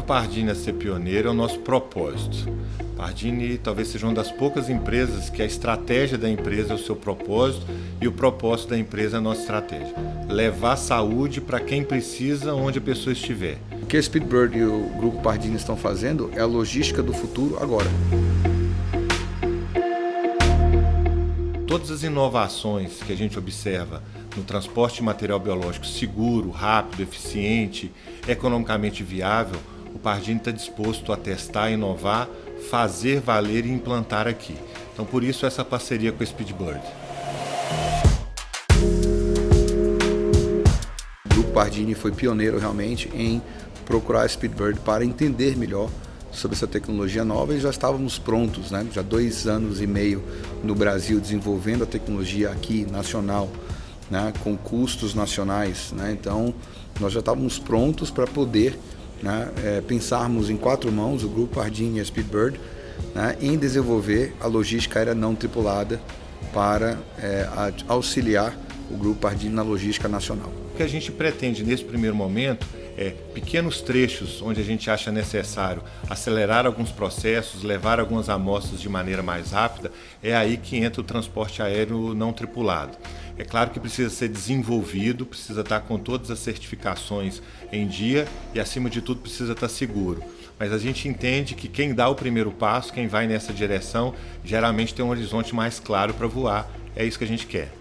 move o Pardini a ser pioneiro é o nosso propósito. Pardini talvez seja uma das poucas empresas que a estratégia da empresa é o seu propósito e o propósito da empresa é a nossa estratégia. Levar saúde para quem precisa, onde a pessoa estiver. O que a Speedbird e o Grupo Pardini estão fazendo é a logística do futuro agora. Todas as inovações que a gente observa no transporte de material biológico seguro, rápido, eficiente, economicamente viável, o Pardini está disposto a testar, inovar, fazer valer e implantar aqui. Então, por isso, essa parceria com a Speedbird. O Grupo Pardini foi pioneiro realmente em procurar a Speedbird para entender melhor sobre essa tecnologia nova e já estávamos prontos, né? Já 2 anos e meio no Brasil desenvolvendo a tecnologia aqui nacional, né? Com custos nacionais, né? Então nós já estávamos prontos para poder, né? Pensarmos em 4 mãos, o Grupo Pardini e a Speedbird, né? Em desenvolver a logística aérea não tripulada para auxiliar o Grupo Pardini na logística nacional. O que a gente pretende nesse primeiro momento pequenos trechos onde a gente acha necessário acelerar alguns processos, levar algumas amostras de maneira mais rápida, é aí que entra o transporte aéreo não tripulado. É claro que precisa ser desenvolvido, precisa estar com todas as certificações em dia e, acima de tudo, precisa estar seguro. Mas a gente entende que quem dá o primeiro passo, quem vai nessa direção, geralmente tem um horizonte mais claro para voar. É isso que a gente quer.